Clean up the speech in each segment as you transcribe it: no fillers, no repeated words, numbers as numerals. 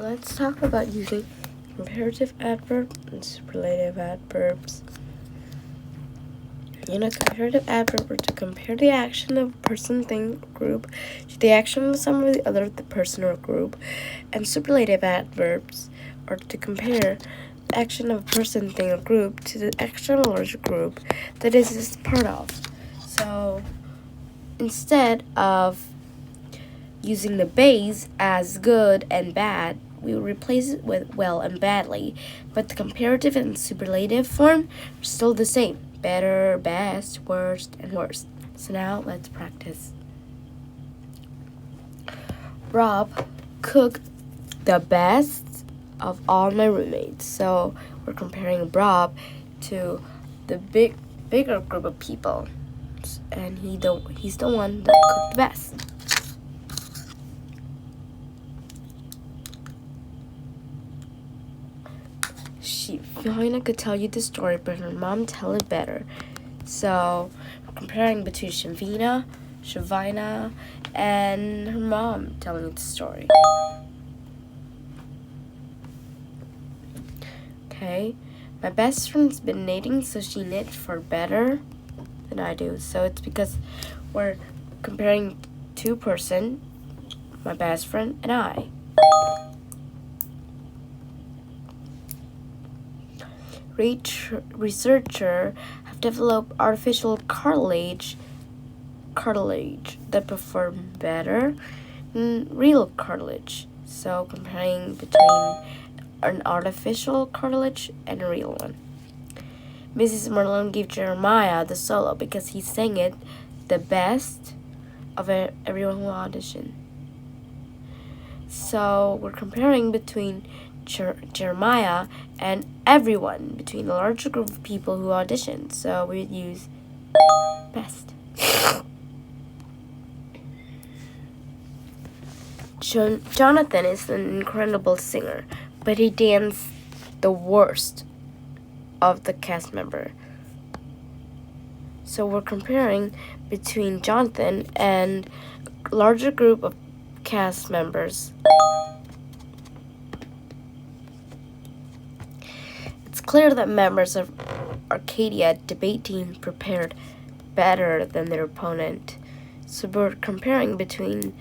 let's talk about using comparative adverb and superlative adverbs. In a comparative adverb, are to compare the action of a person, thing, or group to the action of some of the other the person or group. And superlative adverbs are to compare the action of a person, thing, or group to the action of a larger group that it is part of. So instead of using the base as good and bad, we will replace it with well and badly, but the comparative and superlative form are still the same: better, best, worst, and worst. So now let's practice. Rob cooked the best of all my roommates. So we're comparing Rob to the bigger group of people, and he's the one that cooked the best. Fiona could tell you the story, but her mom tell it better. So we're comparing between Shavina, and her mom telling the story. Okay, my best friend's been knitting, so she knit for better than I do. So it's because we're comparing two person, my best friend and I. Researchers have developed artificial cartilage that perform better than real cartilage. So comparing between an artificial cartilage and a real one. Mrs. Merlin gave Jeremiah the solo because he sang it the best of everyone who auditioned. So we're comparing between Jeremiah and everyone, between a larger group of people who auditioned. So we'd use best. Jonathan is an incredible singer, but he danced the worst of the cast member. So we're comparing between Jonathan and a larger group of cast members. It's clear that members of Arcadia debate team prepared better than their opponent. So we're comparing between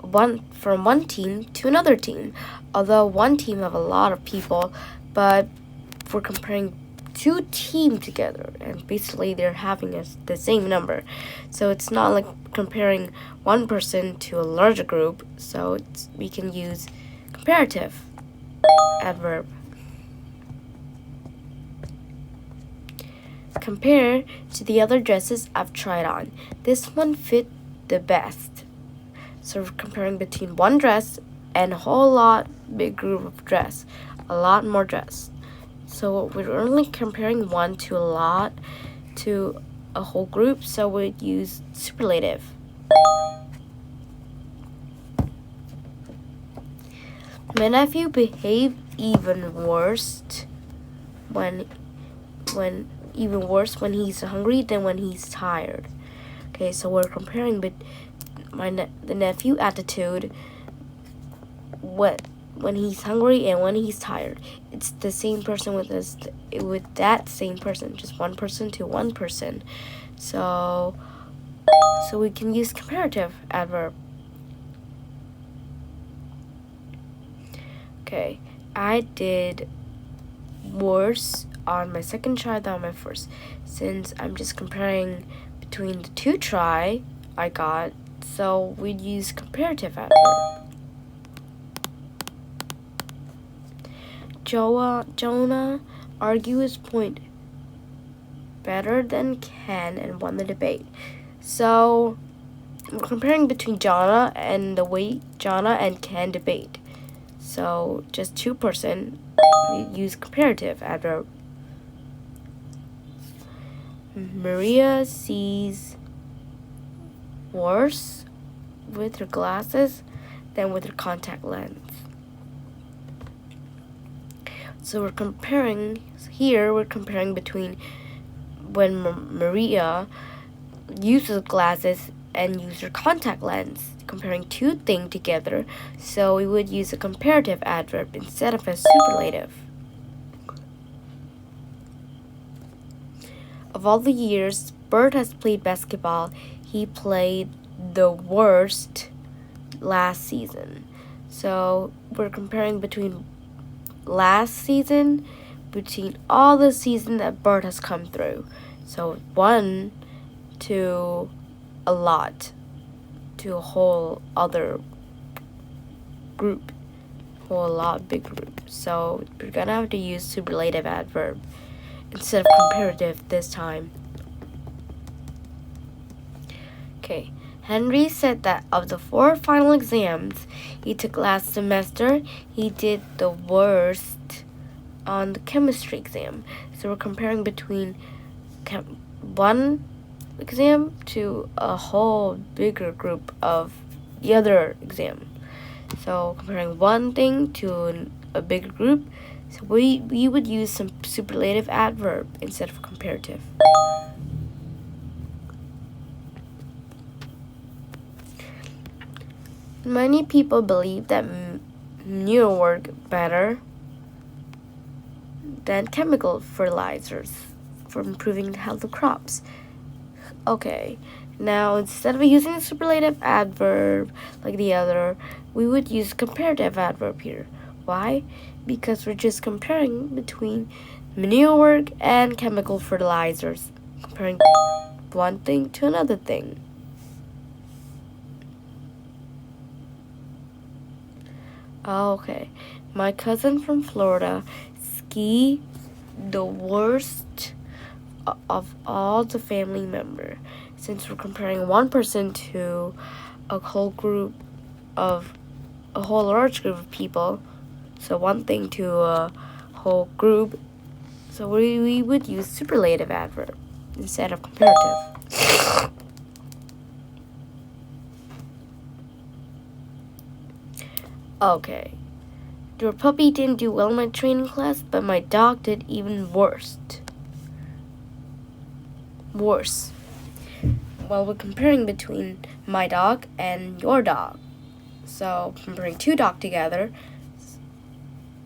from one team to another team. Although one team have a lot of people, but we're comparing two teams together, and basically they're having the same number. So it's not like comparing one person to a larger group. So we can use comparative adverb. Compare to the other dresses I've tried on. This one fit the best. So we're comparing between one dress and a whole lot big group of dress. A lot more dress. So we're only comparing one to a lot to a whole group. So we'd use superlative. My nephew behaved even worse when he's hungry than when he's tired. Okay, so we're comparing the nephew attitude when he's hungry and when he's tired. It's the same person with that same person, just one person to one person. So we can use comparative adverb. Okay, I did worse on my second try than on my first, since I'm just comparing between the two try I got. So we'd use comparative adverb. Jonah argued his point better than Ken and won the debate. So we're comparing between Jonah and the way Jonah and Ken debate. So just two person, we use comparative adverb. Maria sees worse with her glasses than with her contact lens. So we're comparing between when Maria uses glasses and uses her contact lens comparing two things together, so we would use a comparative adverb instead of a superlative. Of all the years Bert has played basketball, he played the worst last season. So we're comparing between last season, between all the season that Bert has come through. So 1 to a lot, to a whole other group, whole lot big group. So we're gonna have to use superlative adverb instead of comparative this time. Okay, Henry said that of the 4 final exams he took last semester, he did the worst on the chemistry exam. So we're comparing between one exam to a whole bigger group of the other exam. So comparing one thing to a bigger group, so we would use some superlative adverb instead of comparative. Many people believe that manure work better than chemical fertilizers for improving the health of crops. Okay, now instead of using a superlative adverb like the other, we would use comparative adverb here. Why? Because we're just comparing between manure work and chemical fertilizers, comparing one thing to another thing. Okay, my cousin from Florida ski the worst of all the family member. Since we're comparing one person to a whole large group of people, so one thing to a whole group, so we would use superlative adverb instead of comparative. Okay, your puppy didn't do well in my training class, but my dog did even worse. Well, we're comparing between my dog and your dog. So comparing two dogs together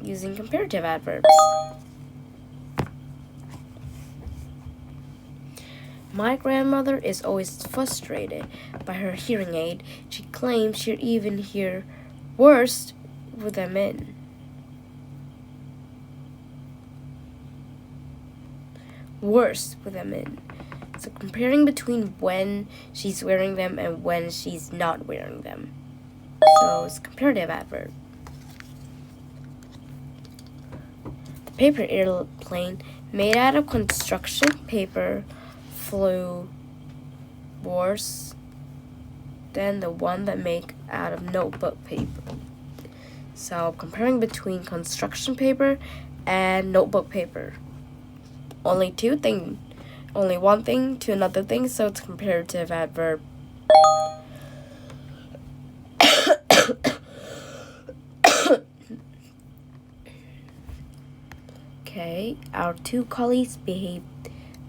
using comparative adverbs. My grandmother is always frustrated by her hearing aid. She claims she'll even hear worse with them in. Worse with them in. So comparing between when she's wearing them and when she's not wearing them. So it's comparative adverb. The paper airplane made out of construction paper flew worse than the one that made out of notebook paper. So comparing between construction paper and notebook paper. Only one thing to another thing, so it's comparative adverb. Okay, our 2 collies behaved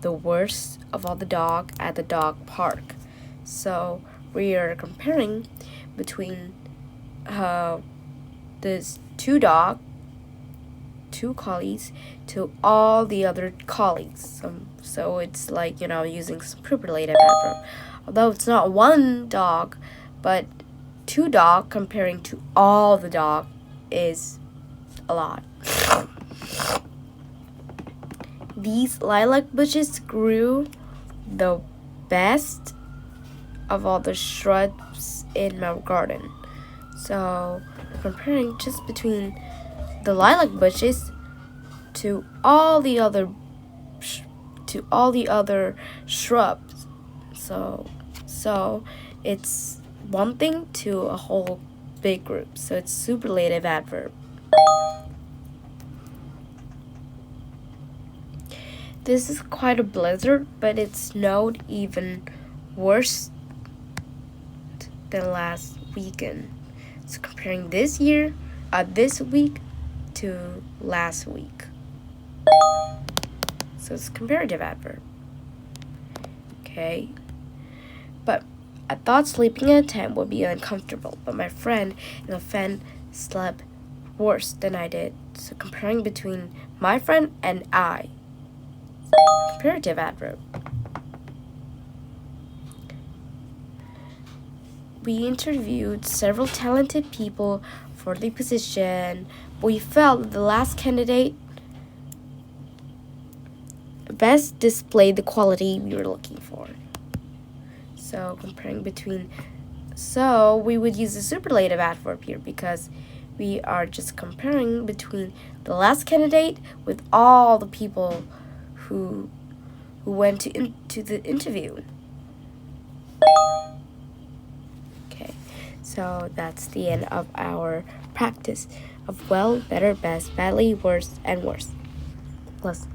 the worst of all the dog at the dog park. So we are comparing between this 2 collies to all the other collies. So it's like, using superlative adverb. Although it's not one dog, but 2 dog comparing to all the dog is a lot. These lilac bushes grew the best of all the shrubs in my garden. So comparing just between the lilac bushes to all the other shrubs. So it's one thing to a whole big group. So it's superlative adverb. This is quite a blizzard, but it snowed even worse than last weekend. So comparing this week to last week. So it's comparative adverb. Okay. But I thought sleeping in a tent would be uncomfortable, but my friend in a tent slept worse than I did. So comparing between my friend and I. Comparative adverb. We interviewed several talented people for the position, but we felt that the last candidate best displayed the quality we were looking for. So comparing between, so we would use the superlative adverb here because we are just comparing between the last candidate with all the people who went to the interview. Okay, so that's the end of our practice of well, better, best, badly, worse, and worse. Plus